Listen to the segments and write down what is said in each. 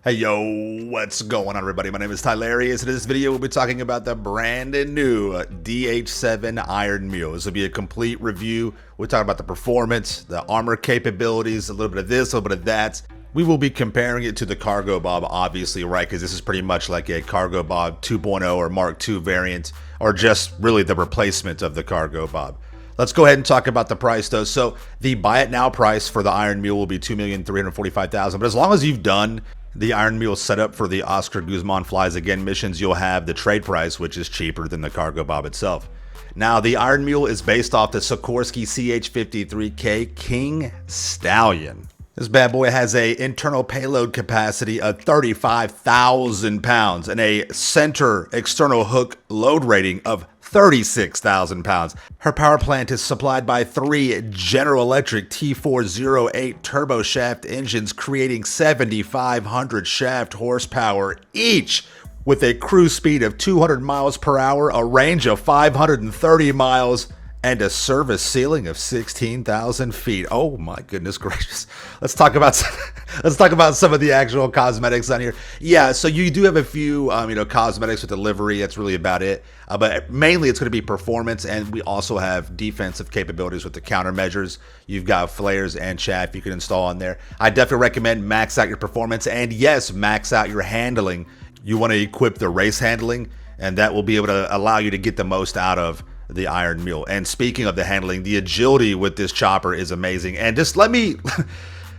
Hey yo, what's going on everybody? My name is Tylarious, and in this video we'll be talking about the brand new DH-7 Iron Mule. This will be a complete review. We'll talk about the performance, the armor capabilities, a little bit of this, a little bit of that. We will be comparing it to the Cargo Bob, obviously, right? Because this is pretty much like a Cargo Bob 2.0 or Mark II variant, or just really the replacement of the Cargo Bob. Let's go ahead and talk about the price though. So the buy it now price for the Iron Mule will be $2,345,000, but as long as you've done the Iron Mule setup for the Oscar Guzman Flies Again missions, you'll have the trade price, which is cheaper than the Cargo Bob itself. Now, the Iron Mule is based off the Sikorsky CH-53K King Stallion. This bad boy has a internal payload capacity of 35,000 pounds and a center external hook load rating of 36,000 pounds. Her power plant is supplied by 3 General Electric T408 turbo shaft engines, creating 7,500 shaft horsepower each, with a cruise speed of 200 miles per hour, a range of 530 miles, and a service ceiling of 16,000 feet. Oh my goodness gracious! Let's talk about some of the actual cosmetics on here. Yeah, so you do have a few cosmetics with the livery. That's really about it. But mainly it's going to be performance, and we also have defensive capabilities with the countermeasures. You've got flares and chaff you can install on there. I definitely recommend max out your performance, and yes, max out your handling. You want to equip the race handling, and that will be able to allow you to get the most out of the Iron Mule. And speaking of the handling, the agility with this chopper is amazing. And just let me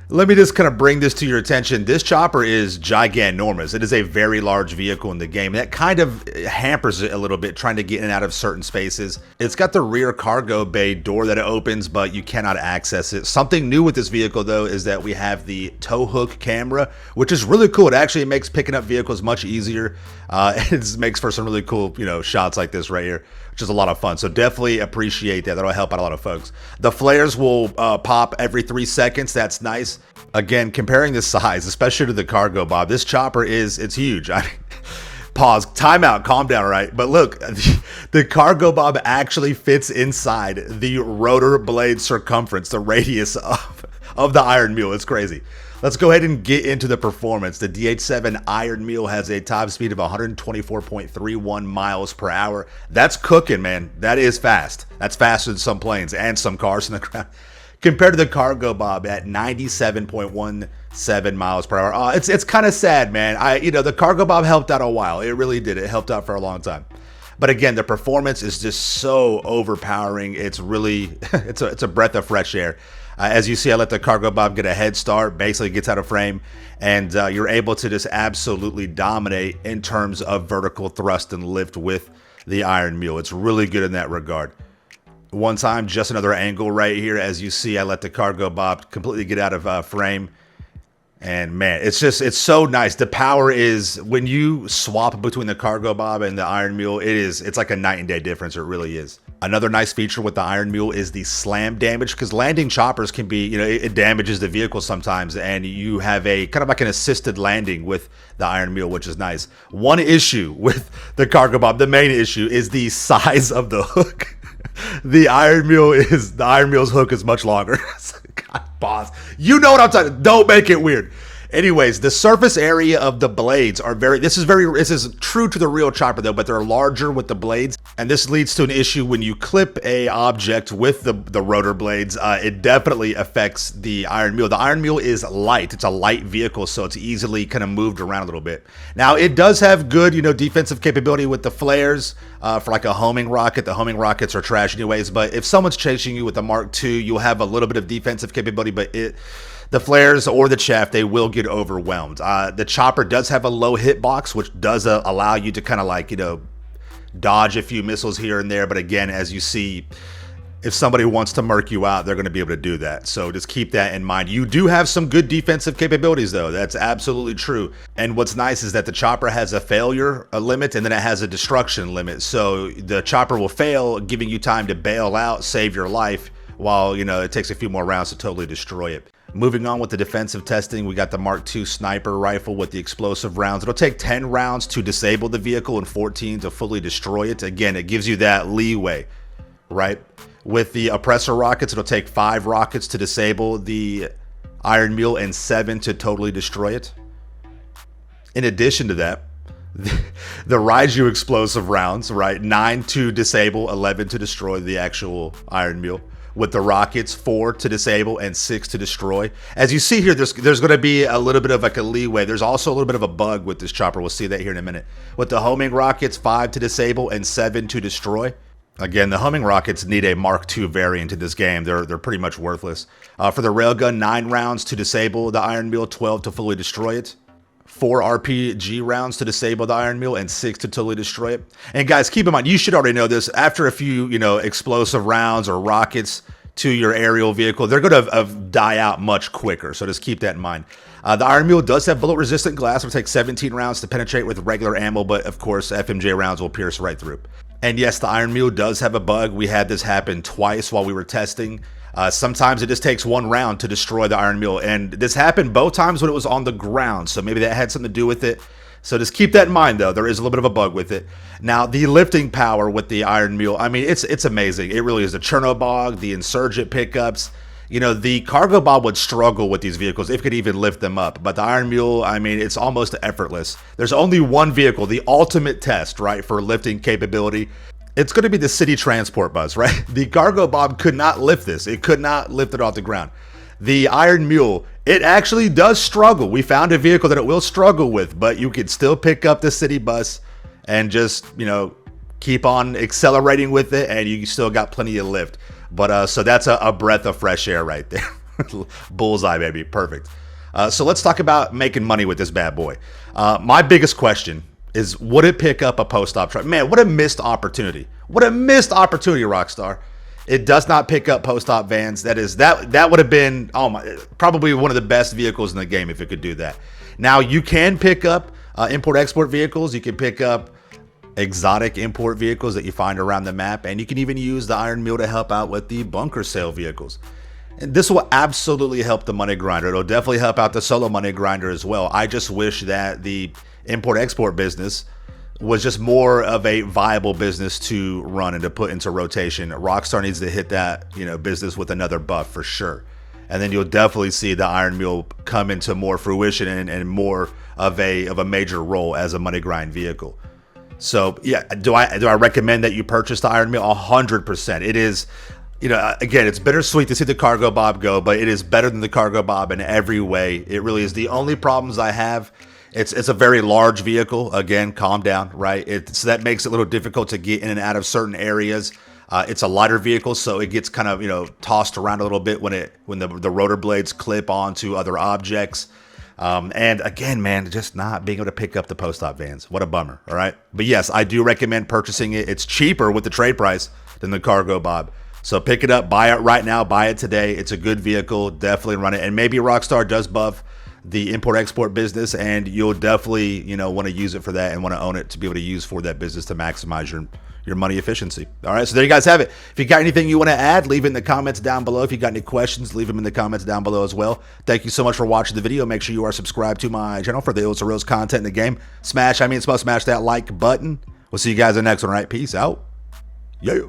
just kind of bring this to your attention. This chopper is giganormous. It is a very large vehicle in the game. That kind of hampers it a little bit trying to get in and out of certain spaces. It's got the rear cargo bay door that it opens, but you cannot access it. Something new with this vehicle though is that we have the tow hook camera, which is really cool. It actually makes picking up vehicles much easier. It makes for some really cool, shots like this right here, which is a lot of fun. So definitely appreciate that. That'll help out a lot of folks. The flares will pop every 3 seconds. That's nice. Again, comparing the size, especially to the Cargo Bob, this chopper it's huge. I mean, pause, timeout, calm down, all right? But look, the Cargo Bob actually fits inside the rotor blade circumference, the radius of the Iron Mule. It's crazy. Let's go ahead and get into the performance. The DH-7 Iron Mule has a top speed of 124.31 miles per hour. That's cooking, man. That is fast. That's faster than some planes and some cars in the ground. Compared to the Cargo Bob at 97.17 miles per hour. It's kind of sad, man. The Cargo Bob helped out a while. It really did. It helped out for a long time. But again, the performance is just so overpowering. It's really, it's a breath of fresh air. As you see, I let the Cargo Bob get a head start, basically gets out of frame, and you're able to just absolutely dominate in terms of vertical thrust and lift with the Iron Mule. It's really good in that regard. One time, just another angle right here. As you see, I let the Cargo Bob completely get out of frame. And man, it's so nice. The power is, when you swap between the Cargo Bob and the Iron Mule, it's like a night and day difference. It really is. Another nice feature with the Iron Mule is the slam damage, because landing choppers can be, it damages the vehicle sometimes, and you have a kind of like an assisted landing with the Iron Mule, which is nice. One issue with the Cargo Bob, the main issue, is the size of the hook. The Iron Mule's hook is much longer. God, boss. You know what I'm talking. Don't make it weird. Anyways, the surface area of the blades are this is true to the real chopper though, but they're larger with the blades. And this leads to an issue when you clip a object with the rotor blades. It definitely affects the Iron Mule. The Iron Mule is light. It's a light vehicle, so it's easily kind of moved around a little bit. Now, it does have good, defensive capability with the flares for like a homing rocket. The homing rockets are trash anyways, but if someone's chasing you with a Mark II, you'll have a little bit of defensive capability, but the flares or the chaff, they will get overwhelmed. The chopper does have a low hitbox, which does allow you to kind of like, dodge a few missiles here and there. But again, as you see, if somebody wants to murk you out, they're going to be able to do that. So just keep that in mind. You do have some good defensive capabilities though. That's absolutely true. And what's nice is that the chopper has a failure limit, and then it has a destruction limit. So the chopper will fail, giving you time to bail out, save your life, while, it takes a few more rounds to totally destroy it. Moving on with the defensive testing, we got the Mark II sniper rifle with the explosive rounds. It'll take 10 rounds to disable the vehicle and 14 to fully destroy it. Again, it gives you that leeway, right? With the oppressor rockets, it'll take 5 rockets to disable the Iron Mule and 7 to totally destroy it. In addition to that, the Raiju explosive rounds, right? 9 to disable, 11 to destroy the actual Iron Mule. With the rockets, 4 to disable and 6 to destroy. As you see here, there's going to be a little bit of like a leeway. There's also a little bit of a bug with this chopper. We'll see that here in a minute. With the homing rockets, 5 to disable and 7 to destroy. Again, the homing rockets need a Mark II variant in this game. They're pretty much worthless. For the railgun, 9 rounds to disable the Iron Mule, 12 to fully destroy it. 4 RPG rounds to disable the Iron Mule and 6 to totally destroy it. And guys, keep in mind, you should already know this. After a few, explosive rounds or rockets to your aerial vehicle, they're going to die out much quicker. So just keep that in mind. The Iron Mule does have bullet-resistant glass. It will take 17 rounds to penetrate with regular ammo, but of course, FMJ rounds will pierce right through. And yes, the Iron Mule does have a bug. We had this happen twice while we were testing. Sometimes it just takes 1 round to destroy the Iron Mule, and this happened both times when it was on the ground, so maybe that had something to do with it. So just keep that in mind, though. There is a little bit of a bug with it. Now, the lifting power with the Iron Mule, I mean, it's amazing. It really is. The Chernobog, the Insurgent pickups. The Cargo Bob would struggle with these vehicles if it could even lift them up. But the Iron Mule, I mean, it's almost effortless. There's only one vehicle, the ultimate test, right, for lifting capability. It's going to be the city transport bus, right? The Cargo Bob could not lift this. It could not lift it off the ground. The Iron Mule, it actually does struggle. We found a vehicle that it will struggle with, but you could still pick up the city bus and just, keep on accelerating with it, and you still got plenty of lift. But so that's a breath of fresh air right there. Bullseye, baby. Perfect. So let's talk about making money with this bad boy. My biggest question is, would it pick up a post-op truck? Man, what a missed opportunity. What a missed opportunity, Rockstar. It does not pick up post-op vans. That would have been probably one of the best vehicles in the game if it could do that. Now, you can pick up import-export vehicles. You can pick up exotic import vehicles that you find around the map, and you can even use the Iron Mule to help out with the bunker sale vehicles. And this will absolutely help the money grinder. It'll definitely help out the solo money grinder as well. I just wish that the import-export business was just more of a viable business to run and to put into rotation. Rockstar needs to hit that, business with another buff for sure. And then you'll definitely see the Iron Mule come into more fruition and more of a major role as a money grind vehicle. So yeah, do I recommend that you purchase the Iron Mule? 100%. It is, again, it's bittersweet to see the Cargo Bob go, but it is better than the Cargo Bob in every way. It really is. The only problems I have, it's a very large vehicle. Again, calm down, right? So that makes it a little difficult to get in and out of certain areas. It's a lighter vehicle, so it gets kind of, tossed around a little bit when the rotor blades clip onto other objects. And again, man, just not being able to pick up the post-op vans. What a bummer, all right? But yes, I do recommend purchasing it. It's cheaper with the trade price than the Cargo Bob. So pick it up, buy it right now, buy it today. It's a good vehicle. Definitely run it. And maybe Rockstar does buff the import-export business, and you'll definitely, want to use it for that and want to own it to be able to use for that business to maximize your money efficiency. All right, so there you guys have it. If you got anything you want to add, leave it in the comments down below. If you got any questions, leave them in the comments down below as well. Thank you so much for watching the video. Make sure you are subscribed to my channel for the Ills or Reals content in the game. Smash that like button. We'll see you guys in the next one, all right? Peace out. Yeah.